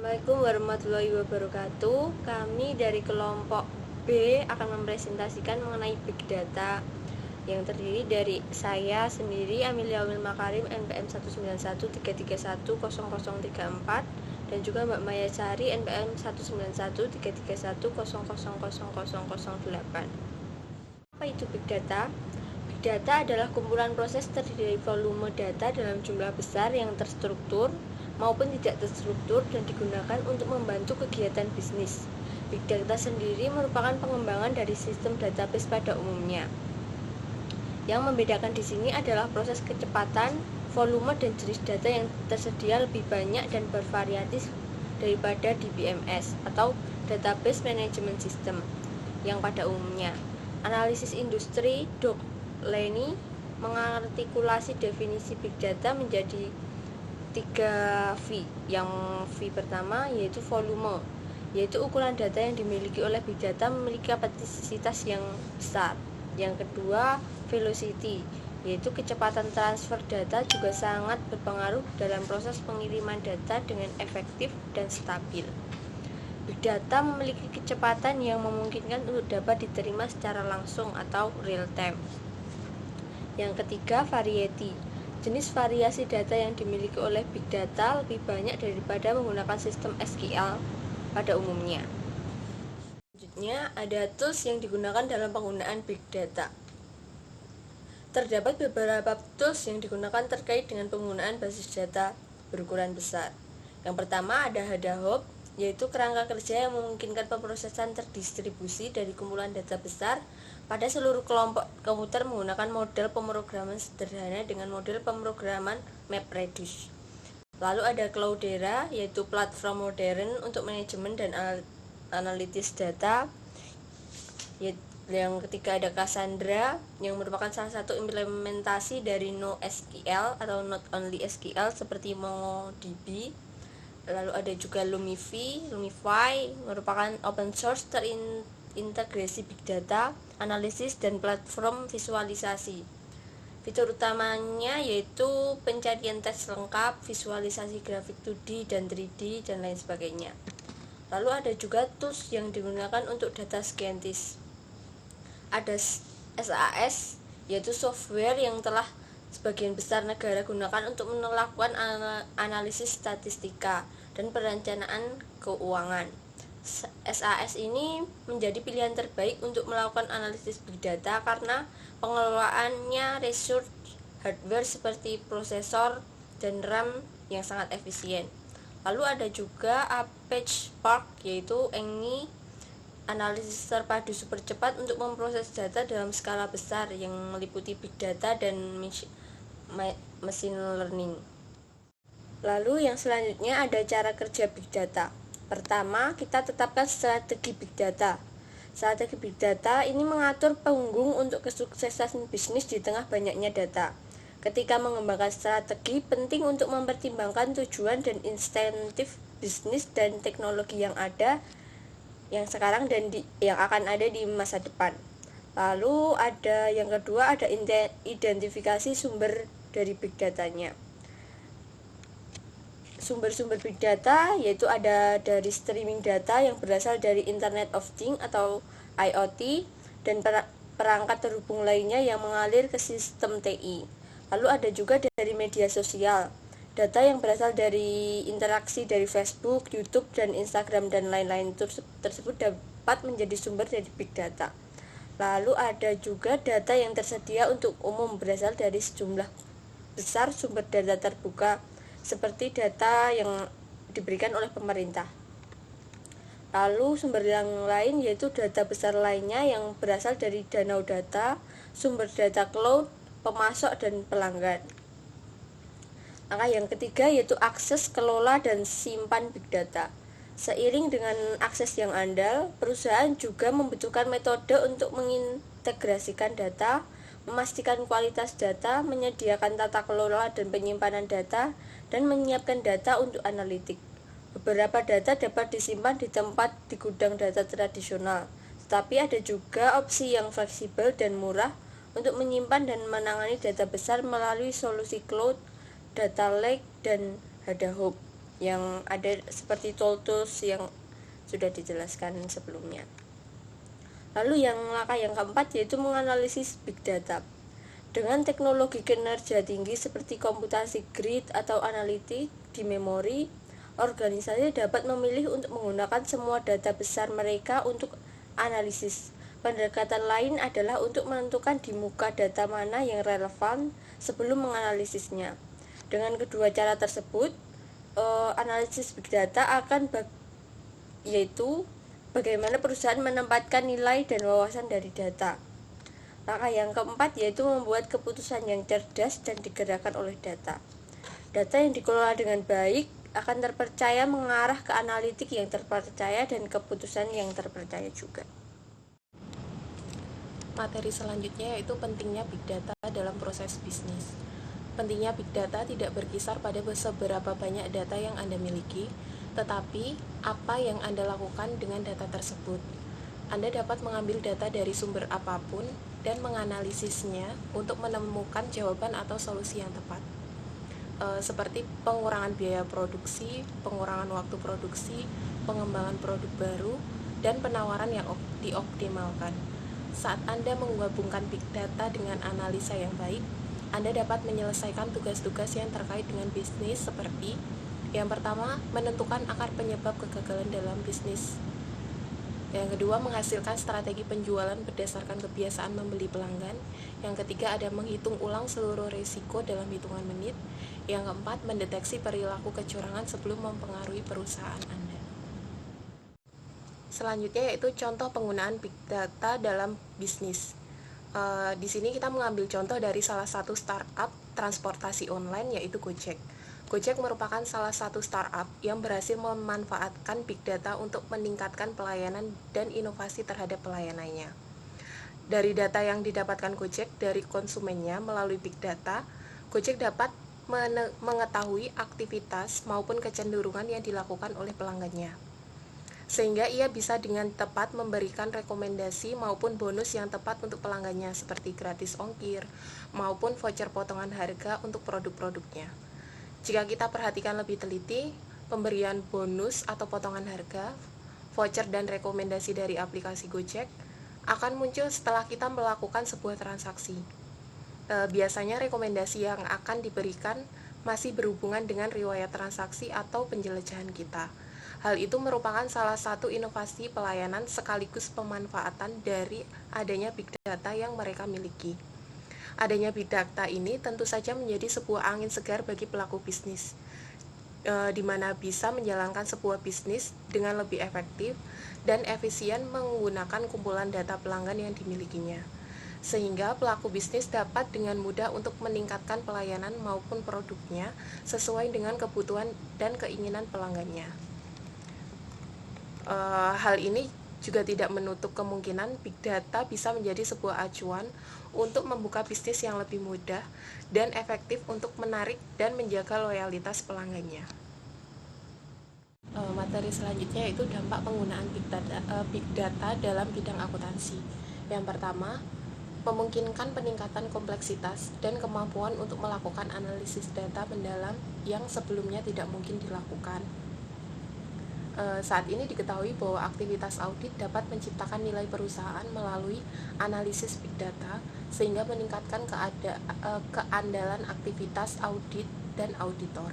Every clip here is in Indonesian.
Assalamualaikum warahmatullahi wabarakatuh. Kami dari kelompok B akan mempresentasikan mengenai Big Data yang terdiri dari saya sendiri, Amelia Umil Makarim, NPM 19133100034, dan juga Mbak Maya Sari, NPM 19133100008. Apa itu Big Data? Big Data adalah kumpulan proses terdiri dari volume data dalam jumlah besar yang terstruktur maupun tidak terstruktur dan digunakan untuk membantu kegiatan bisnis. Big Data sendiri merupakan pengembangan dari sistem database pada umumnya. Yang membedakan di sini adalah proses kecepatan, volume dan jenis data yang tersedia lebih banyak dan bervariatif daripada DBMS atau Database Management System yang pada umumnya. Analisis industri Doug Lennie mengartikulasi definisi Big Data menjadi 3 V. Yang V pertama yaitu volume, yaitu ukuran data yang dimiliki oleh Big Data memiliki kapasitas yang besar. Yang kedua, velocity, yaitu kecepatan transfer data juga sangat berpengaruh dalam proses pengiriman data dengan efektif dan stabil. Big Data memiliki kecepatan yang memungkinkan untuk dapat diterima secara langsung atau real time. Yang ketiga, variety. Jenis variasi data yang dimiliki oleh Big Data lebih banyak daripada menggunakan sistem SQL pada umumnya. Selanjutnya, ada tools yang digunakan dalam penggunaan Big Data. Terdapat beberapa tools yang digunakan terkait dengan penggunaan basis data berukuran besar. Yang pertama ada Hadahop, yaitu kerangka kerja yang memungkinkan pemrosesan terdistribusi dari kumpulan data besar pada seluruh kelompok komputer menggunakan model pemrograman sederhana dengan model pemrograman MapReduce. Lalu ada Cloudera, yaitu platform modern untuk manajemen dan analitis data. Yang ketiga ada Cassandra, yang merupakan salah satu implementasi dari NoSQL atau Not Only SQL seperti MongoDB. Lalu ada juga Lumify merupakan open source terintegrasi Big Data, analisis dan platform visualisasi. Fitur utamanya yaitu pencarian teks lengkap, visualisasi grafik 2D dan 3D dan lain sebagainya. Lalu ada juga tools yang digunakan untuk data scientist. Ada SAS, yaitu software yang telah sebagian besar negara gunakan untuk melakukan analisis statistika dan perencanaan keuangan. SAS ini menjadi pilihan terbaik untuk melakukan analisis Big Data karena pengelolaannya resource hardware seperti prosesor dan RAM yang sangat efisien. Lalu ada juga Apache Spark, yaitu ini analisis terpadu super cepat untuk memproses data dalam skala besar yang meliputi Big Data dan machine learning. Lalu yang selanjutnya ada cara kerja Big Data. Pertama, kita tetapkan strategi Big Data. Strategi Big Data ini mengatur punggung untuk kesuksesan bisnis di tengah banyaknya data. Ketika mengembangkan strategi, penting untuk mempertimbangkan tujuan dan insentif bisnis dan teknologi yang ada, yang sekarang dan yang akan ada di masa depan. Lalu ada yang kedua, ada identifikasi sumber dari Big Datanya. Sumber-sumber Big Data yaitu ada dari streaming data yang berasal dari Internet of Things atau IoT dan perangkat terhubung lainnya yang mengalir ke sistem TI. Lalu ada juga dari media sosial, data yang berasal dari interaksi dari Facebook, YouTube, dan Instagram dan lain-lain tersebut dapat menjadi sumber dari Big Data. Lalu ada juga data yang tersedia untuk umum berasal dari sejumlah besar sumber data terbuka seperti data yang diberikan oleh pemerintah. Lalu sumber yang lain yaitu data besar lainnya yang berasal dari danau data, sumber data cloud, pemasok, dan pelanggan. Langkah yang ketiga yaitu akses, kelola, dan simpan Big Data. Seiring dengan akses yang andal, perusahaan juga membutuhkan metode untuk mengintegrasikan data, memastikan kualitas data, menyediakan tata kelola dan penyimpanan data, dan menyiapkan data untuk analitik. Beberapa data dapat disimpan di tempat di gudang data tradisional, tetapi ada juga opsi yang fleksibel dan murah untuk menyimpan dan menangani data besar melalui solusi cloud, data lake, dan Hadahop. yang ada seperti tools yang sudah dijelaskan sebelumnya. Lalu langkah yang keempat yaitu menganalisis big data. Dengan teknologi kinerja tinggi seperti komputasi grid atau analitik di memori, organisasi dapat memilih untuk menggunakan semua data besar mereka untuk analisis. Pendekatan lain adalah untuk menentukan di muka data mana yang relevan sebelum menganalisisnya. Dengan kedua cara tersebut, analisis big data akan yaitu bagaimana perusahaan menempatkan nilai dan wawasan dari data. Langkah yang keempat yaitu membuat keputusan yang cerdas dan digerakkan oleh data. Data yang dikelola dengan baik akan terpercaya mengarah ke analitik yang terpercaya dan keputusan yang terpercaya juga. Materi selanjutnya yaitu pentingnya big data dalam proses bisnis. Pentingnya big data tidak berkisar pada seberapa banyak data yang Anda miliki, tetapi apa yang Anda lakukan dengan data tersebut. Anda dapat mengambil data dari sumber apapun dan menganalisisnya untuk menemukan jawaban atau solusi yang tepat. Seperti pengurangan biaya produksi, pengurangan waktu produksi, pengembangan produk baru, dan penawaran yang dioptimalkan. Saat Anda menggabungkan big data dengan analisa yang baik, Anda dapat menyelesaikan tugas-tugas yang terkait dengan bisnis seperti yang pertama, menentukan akar penyebab kegagalan dalam bisnis. Yang kedua, menghasilkan strategi penjualan berdasarkan kebiasaan membeli pelanggan. Yang ketiga, ada menghitung ulang seluruh risiko dalam hitungan menit. Yang keempat, mendeteksi perilaku kecurangan sebelum mempengaruhi perusahaan Anda. Selanjutnya yaitu contoh penggunaan big data dalam bisnis. Di sini kita mengambil contoh dari salah satu startup transportasi online yaitu Gojek. Gojek merupakan salah satu startup yang berhasil memanfaatkan big data untuk meningkatkan pelayanan dan inovasi terhadap pelayanannya. Dari data yang didapatkan Gojek dari konsumennya melalui big data, Gojek dapat mengetahui aktivitas maupun kecenderungan yang dilakukan oleh pelanggannya. Sehingga ia bisa dengan tepat memberikan rekomendasi maupun bonus yang tepat untuk pelanggannya seperti gratis ongkir maupun voucher potongan harga untuk produk-produknya. Jika kita perhatikan lebih teliti, pemberian bonus atau potongan harga, voucher dan rekomendasi dari aplikasi Gojek akan muncul setelah kita melakukan sebuah transaksi. Biasanya rekomendasi yang akan diberikan masih berhubungan dengan riwayat transaksi atau penjelajahan kita. Hal itu merupakan salah satu inovasi pelayanan sekaligus pemanfaatan dari adanya big data yang mereka miliki. Adanya big data ini tentu saja menjadi sebuah angin segar bagi pelaku bisnis, di mana bisa menjalankan sebuah bisnis dengan lebih efektif dan efisien menggunakan kumpulan data pelanggan yang dimilikinya. Sehingga pelaku bisnis dapat dengan mudah untuk meningkatkan pelayanan maupun produknya sesuai dengan kebutuhan dan keinginan pelanggannya. Hal ini juga tidak menutup kemungkinan big data bisa menjadi sebuah acuan untuk membuka bisnis yang lebih mudah dan efektif untuk menarik dan menjaga loyalitas pelanggannya. Materi selanjutnya yaitu dampak penggunaan big data dalam bidang akuntansi. Yang pertama, memungkinkan peningkatan kompleksitas dan kemampuan untuk melakukan analisis data mendalam yang sebelumnya tidak mungkin dilakukan. Saat ini diketahui bahwa aktivitas audit dapat menciptakan nilai perusahaan melalui analisis big data sehingga meningkatkan keandalan aktivitas audit dan auditor.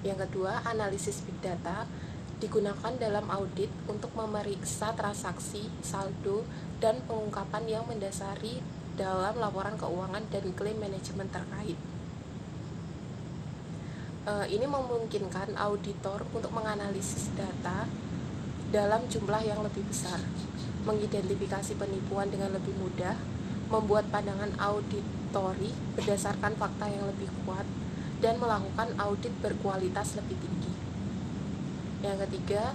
Yang kedua, analisis big data digunakan dalam audit untuk memeriksa transaksi, saldo, dan pengungkapan yang mendasari dalam laporan keuangan dan klaim manajemen terkait. Ini memungkinkan auditor untuk menganalisis data dalam jumlah yang lebih besar, mengidentifikasi penipuan dengan lebih mudah, membuat pandangan auditori berdasarkan fakta yang lebih kuat, dan melakukan audit berkualitas lebih tinggi. Yang ketiga,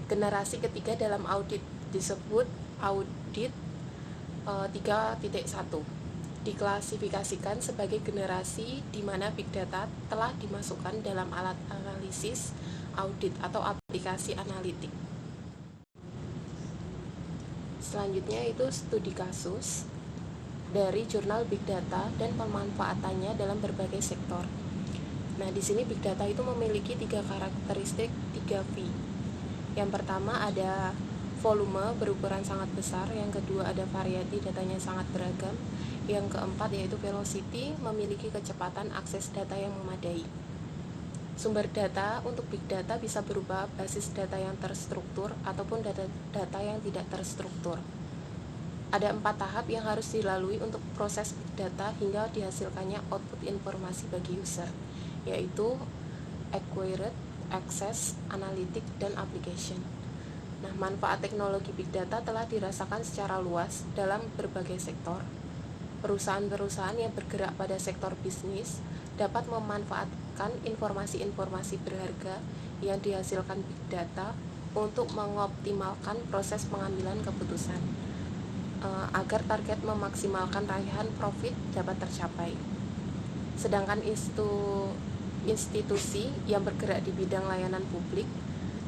generasi ketiga dalam audit disebut audit 3.1. Diklasifikasikan sebagai generasi di mana big data telah dimasukkan dalam alat analisis audit atau aplikasi analitik. Selanjutnya itu studi kasus. dari jurnal Big Data dan pemanfaatannya dalam berbagai sektor. Nah, di sini Big Data itu memiliki 3 karakteristik, 3 V. Yang pertama ada volume berukuran sangat besar, yang kedua ada variasi datanya sangat beragam, yang keempat yaitu velocity, memiliki kecepatan akses data yang memadai. Sumber data untuk Big Data bisa berupa basis data yang terstruktur ataupun data yang tidak terstruktur. Ada 4 tahap yang harus dilalui untuk proses Big Data hingga dihasilkannya output informasi bagi user, yaitu acquired, access, analytic, dan application. Nah, manfaat teknologi Big Data telah dirasakan secara luas dalam berbagai sektor. Perusahaan-perusahaan yang bergerak pada sektor bisnis dapat memanfaatkan informasi-informasi berharga yang dihasilkan Big Data untuk mengoptimalkan proses pengambilan keputusan agar target memaksimalkan raihan profit dapat tercapai. Sedangkan institusi yang bergerak di bidang layanan publik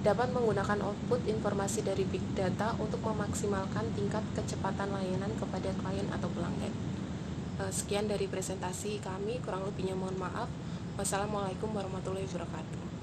dapat menggunakan output informasi dari Big Data untuk memaksimalkan tingkat kecepatan layanan kepada klien atau pelanggan. Sekian dari presentasi kami, kurang lebihnya mohon maaf. Wassalamualaikum warahmatullahi wabarakatuh.